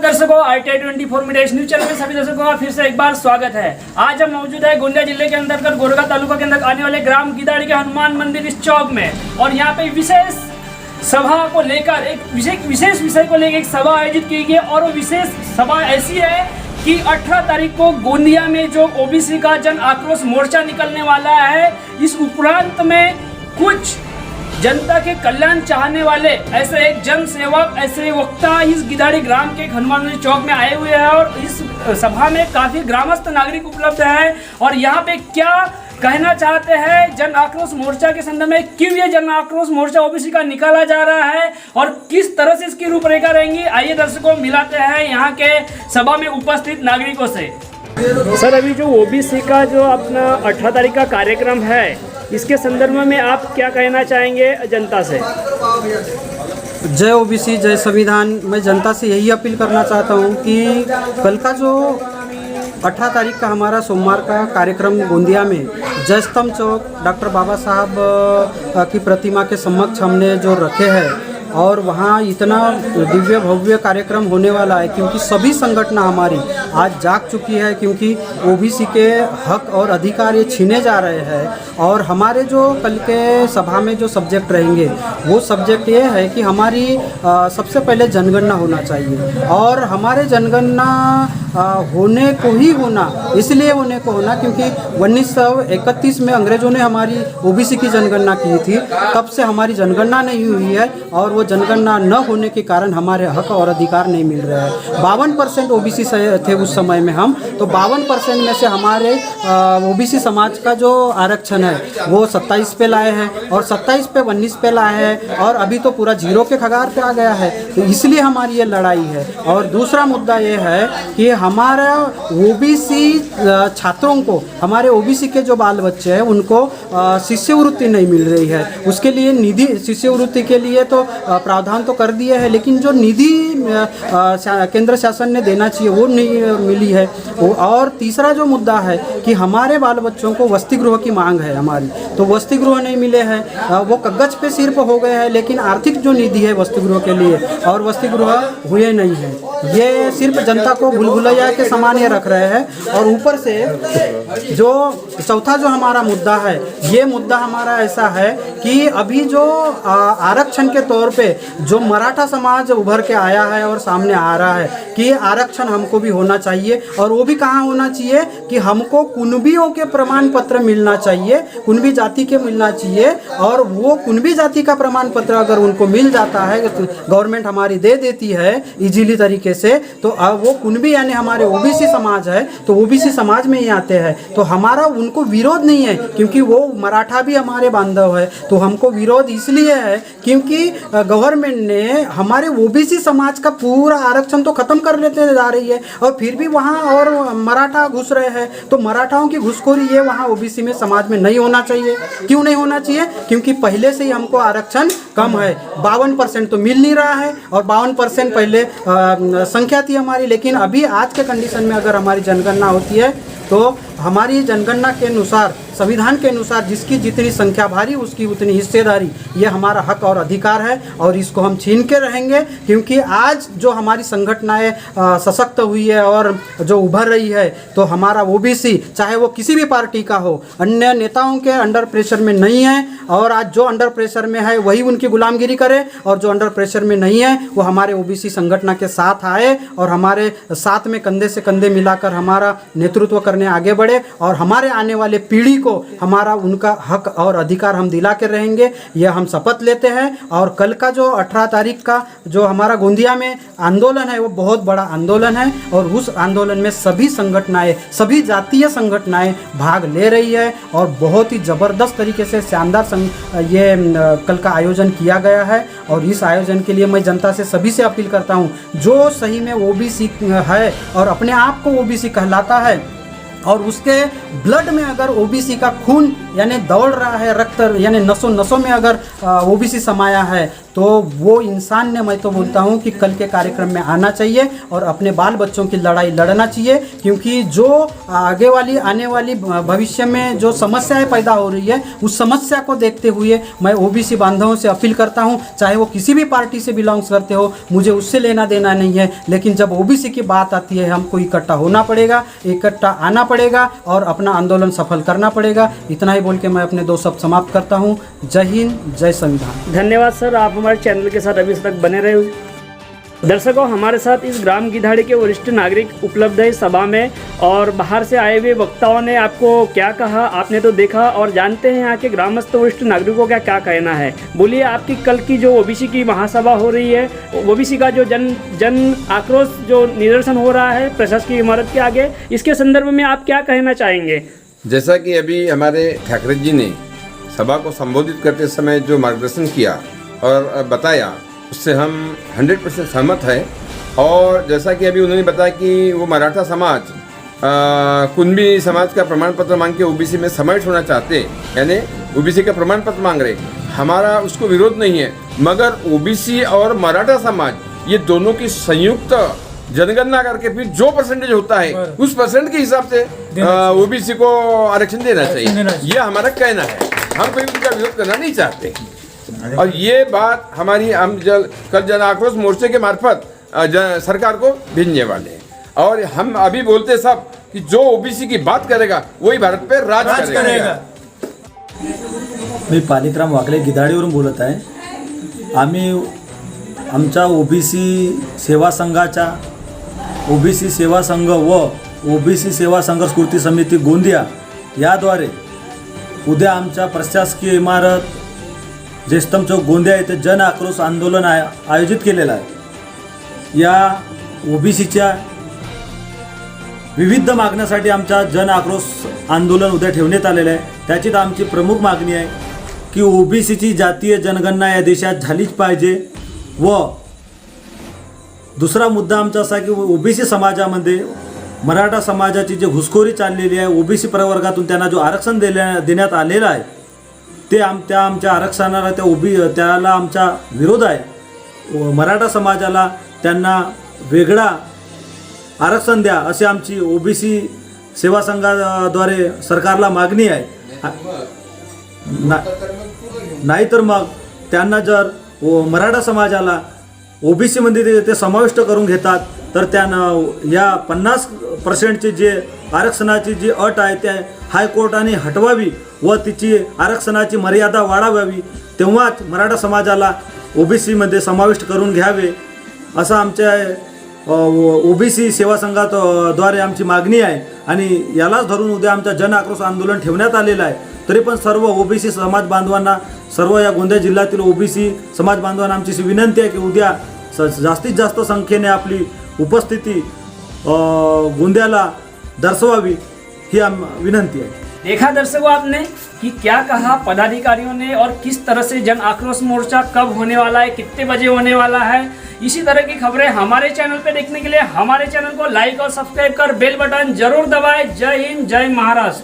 दर्शकों, RTI 24 media news channel में सभी दर्शकों का फिर से एक बार स्वागत है। आज हम मौजूद है गोंदिया जिले के अंतर्गत गोरगा तालुका के अंदर आने वाले ग्राम गिदाड़ी के हनुमान मंदिर इस चौक में, और यहाँ पे विशेष सभा को लेकर एक विशेष विषय को लेकर एक सभा आयोजित की गई। और वो विशेष सभा ऐसी है कि 18 तारीख को गोंदिया में जो ओबीसी का जन आक्रोश मोर्चा निकलने वाला है, इस उपरांत में कुछ जनता के कल्याण चाहने वाले ऐसे एक जन सेवक, ऐसे वक्ता इस गिदाड़ी ग्राम के हनुमान मंदिर चौक में आए हुए हैं। और इस सभा में काफी ग्रामस्थ नागरिक उपलब्ध है और यहाँ पे क्या कहना चाहते हैं जन आक्रोश मोर्चा के संदर्भ में, क्यों ये जन आक्रोश मोर्चा ओबीसी का निकाला जा रहा है और किस तरह से इसकी रूपरेखा रहेंगी, आइए दर्शकों मिलाते हैं यहाँ के सभा में उपस्थित नागरिकों से। सर, अभी जो ओबीसी का जो अपना 18 तारीख का कार्यक्रम है, इसके संदर्भ में आप क्या कहना चाहेंगे जनता से? जय ओबीसी जय संविधान। मैं जनता से यही अपील करना चाहता हूँ कि कल का जो 18 तारीख का हमारा सोमवार का कार्यक्रम गोंदिया में जय स्तंभ चौक डॉक्टर बाबा साहब की प्रतिमा के समक्ष हमने जो रखे हैं, और वहाँ इतना दिव्य भव्य कार्यक्रम होने वाला है क्योंकि सभी संगठन हमारी आज जाग चुकी है, क्योंकि ओबीसी के हक और अधिकार ये छीने जा रहे हैं। और हमारे जो कल के सभा में जो सब्जेक्ट रहेंगे वो सब्जेक्ट ये है कि हमारी सबसे पहले जनगणना होना चाहिए, और हमारे जनगणना होने को ही होना, इसलिए होने को होना क्योंकि 1931 में अंग्रेजों ने हमारी ओबीसी की जनगणना की थी, तब से हमारी जनगणना नहीं हुई है और वो जनगणना न होने के कारण हमारे हक और अधिकार नहीं मिल रहे हैं। 52% ओबीसी थे उस समय में हम, तो 52% में से हमारे ओबीसी समाज का जो आरक्षण है वो 27 पे लाए हैं, और 27 पे 19 पे लाए हैं, और अभी तो पूरा जीरो के कगार पे आ गया है। तो इसलिए हमारी ये लड़ाई है। और दूसरा मुद्दा ये है कि हमारा ओबीसी छात्रों को, हमारे ओबीसी के जो बाल बच्चे हैं उनको शिष्यवृत्ति नहीं मिल रही है। उसके लिए निधि, शिष्यवृत्ति के लिए तो प्रावधान तो कर दिए है, लेकिन जो निधि केंद्र शासन ने देना चाहिए वो नहीं मिली है। और तीसरा जो मुद्दा है कि हमारे बाल बच्चों को वसति गृह की मांग है हमारी, तो वसति गृह नहीं मिले हैं। वो कागज पे सिर्फ हो गए हैं, लेकिन आर्थिक जो निधि है वसति गृह के लिए और वसति गृह हुए नहीं है। ये सिर्फ जनता को भूल-भुलैया के समान ये रख रहे हैं। और ऊपर से जो चौथा जो हमारा मुद्दा है, ये मुद्दा हमारा ऐसा है कि अभी जो आरक्षण के तौर पे जो मराठा समाज उभर के आया है और सामने आ रहा है कि आरक्षण हमको भी होना चाहिए, और वो भी कहाँ होना चाहिए कि हमको कुनबियों के प्रमाण पत्र मिलना चाहिए, कुनबी जाति के मिलना चाहिए। और वो कुनबी जाति का प्रमाण पत्र अगर उनको मिल जाता है, गवर्नमेंट हमारी दे देती है इजीली तरीके से, तो वो कुनबी यानी हमारे ओबीसी समाज है, तो ओबीसी समाज में ही आते हैं। तो हमारा उनको विरोध नहीं है क्योंकि वो मराठा भी हमारे बांधव है। तो हमको विरोध इसलिए है क्योंकि गवर्नमेंट ने हमारे ओबीसी समाज का पूरा आरक्षण तो खत्म कर लेते जा रही है, और फिर भी वहाँ और मराठा घुस रहे हैं। तो मराठाओं की घुसखोरी ये वहाँ ओबीसी में समाज में नहीं होना चाहिए। क्यों नहीं होना चाहिए? क्योंकि पहले से ही हमको आरक्षण कम है, 52% तो मिल नहीं रहा है, और 52% पहले संख्या थी हमारी। लेकिन अभी आज के कंडीशन में अगर हमारी जनगणना होती है तो हमारी जनगणना के अनुसार, संविधान के अनुसार जिसकी जितनी संख्या भारी उसकी उतनी हिस्सेदारी, ये हमारा हक और अधिकार है, और इसको हम छीन के रहेंगे। क्योंकि आज जो हमारी संगठनाएं सशक्त हुई है और जो उभर रही है, तो हमारा ओबीसी चाहे वो किसी भी पार्टी का हो, अन्य नेताओं के अंडर प्रेशर में नहीं है। और आज जो अंडर प्रेशर में है वही उनकी गुलामगिरी करे, और जो अंडर प्रेशर में नहीं है वो हमारे ओबीसी संगठन के साथ आए और हमारे साथ में कंधे से कंधे मिलाकर हमारा नेतृत्व करने आगे बढ़े, और हमारे आने वाले पीढ़ी को हमारा उनका हक और अधिकार हम दिला के रहेंगे, यह हम शपथ लेते हैं। और कल का जो 18 तारीख का जो हमारा गोंदिया में आंदोलन है वो बहुत बड़ा आंदोलन है, और उस आंदोलन में सभी संगठनाएं, सभी जातीय संगठनाएं भाग ले रही है, और बहुत ही ज़बरदस्त तरीके से शानदार ये कल का आयोजन किया गया है। और इस आयोजन के लिए मैं जनता से सभी से अपील करता हूँ, जो सही में ओबीसी है और अपने आप को ओबीसी कहलाता है, और उसके ब्लड में अगर ओबीसी का खून यानी दौड़ रहा है, रक्त यानी नसों नसों में अगर ओबीसी समाया है, तो वो इंसान ने, मैं तो बोलता हूँ कि कल के कार्यक्रम में आना चाहिए और अपने बाल बच्चों की लड़ाई लड़ना चाहिए, क्योंकि जो आने वाली भविष्य में जो समस्याएं पैदा हो रही है उस समस्या को देखते हुए मैं ओबीसी बांधवों से अपील करता हूं, चाहे वो किसी भी पार्टी से बिलोंग्स करते हो, मुझे उससे लेना देना नहीं है, लेकिन जब ओबीसी की बात आती है हमको इकट्ठा होना पड़ेगा, इकट्ठा आना पड़ेगा और अपना आंदोलन सफल करना पड़ेगा। इतना ही बोल के मैं अपने 2 शब्द समाप्त करता हूं। जय हिंद, जय संविधान। धन्यवाद सर, आप हमारे चैनल के साथ अभी तक बने रहे। दर्शकों, हमारे साथ इस ग्राम गिधाड़ी के वरिष्ठ नागरिक उपलब्ध है सभा में, और बाहर से आए हुए वक्ताओं ने आपको क्या कहा आपने तो देखा, और जानते हैं यहाँ के ग्रामस्थ वरिष्ठ नागरिकों का क्या कहना है। बोलिए, आपकी कल की जो ओबीसी की महासभा हो रही है, ओबीसी का जो जन आक्रोश जो निदर्शन हो रहा है प्रशासकीय इमारत के आगे, इसके संदर्भ में आप क्या कहना चाहेंगे? जैसा कि अभी हमारे ठाकरे जी ने सभा को संबोधित करते समय जो मार्गदर्शन किया और बताया, उससे हम 100% सहमत हैं। और जैसा कि अभी उन्होंने बताया कि वो मराठा समाज कुणबी समाज का प्रमाण पत्र मांग के ओबीसी में समावेश होना चाहते हैं, यानी ओबीसी का प्रमाण पत्र मांग रहे। हमारा उसको विरोध नहीं है, मगर ओबीसी और मराठा समाज ये दोनों की संयुक्त जनगणना करके फिर जो परसेंटेज होता है उस परसेंट के हिसाब से ओबीसी को आरक्षण देना चाहिए। ये हमारा कहना है, हम कोई उनका विरोध करना नहीं चाहते। और ये बात हमारी हम कल जन आक्रोश मोर्चे के मार्फत सरकार को भेजने वाले हैं। और हम अभी बोलते सब कि जो ओबीसी की बात करेगा वही भारत पे राज करेगा। मी पालिकराम वाकले गिधाडीवरून बोलत आहे। आम्ही आमच्या ओबीसी सेवा संघाच्या ओबीसी सेवा संघ व ओबीसी सेवा संघर्ष कृती समिती गोंदिया याद्वारे उद्या आमच्या प्रशासकीय इमारत जयस्तंभ चौक गोंदिया येथे जन आक्रोश आंदोलन आयोजित केलेलं आहे। या ओबीसीच्या विविध मागण्यासाठी आमच्या जन आक्रोश आंदोलन उद्या ठेवण्यात आलेलं आहे। त्याचीच आमची प्रमुख मागणी आहे की ओबीसीची जातीय जनगणना या देशात झालीच पाहिजे। व दुसरा मुद्दा आमचा असा की ओबीसी समाजामध्ये मराठा समाजाची जी घुसखोरी चाललेली आहे, ओबीसी प्रवर्गातून त्यांना जो आरक्षण देण्यात आलेलं आहे, ते आमच्या आरक्षणाला त्याला आमचा विरोध आहे। मराठा समाजाला त्यांना वेगळा आरक्षण द्या अशी आमची ओबीसी सेवा संघाद्वारे सरकारला मागणी आहे। नाहीतर मग त्यांना जर मराठा समाजाला ओबीसी मध्ये ते समाविष्ट करून घेतात तर त्यांना या 50% जे आरक्षणाची जी अट आहे त्या हायकोर्टाने हटवावी व तिची आरक्षणाची मर्यादा वाढवावी, तेव्हाच मराठा समाजाला ओबीसी मध्ये समाविष्ट करून घ्यावे असं आमच्या ओबीसी सेवा संघाद्वारे आमची मागणी आहे। आणि यालाच धरून उद्या आमचा जन आक्रोश आंदोलन ठेवण्यात आलेलं आहे। तरी पण सर्व ओबीसी समाज बांधवांना, सर्व या गोंदिया जिल्ह्यातील ओबीसी समाज बांधवांना आमची विनंती आहे की उद्या जास्तीत जास्त संख्येने आपली उपस्थिति गोंदियाला दर्शवावी ही विनंती है। देखा दर्शकों आपने कि क्या कहा पदाधिकारियों ने, और किस तरह से जन आक्रोश मोर्चा कब होने वाला है, कितने बजे होने वाला है। इसी तरह की खबरें हमारे चैनल पे देखने के लिए हमारे चैनल को लाइक और सब्सक्राइब कर बेल बटन जरूर दबाएं। जय हिंद, जय महाराष्ट्र।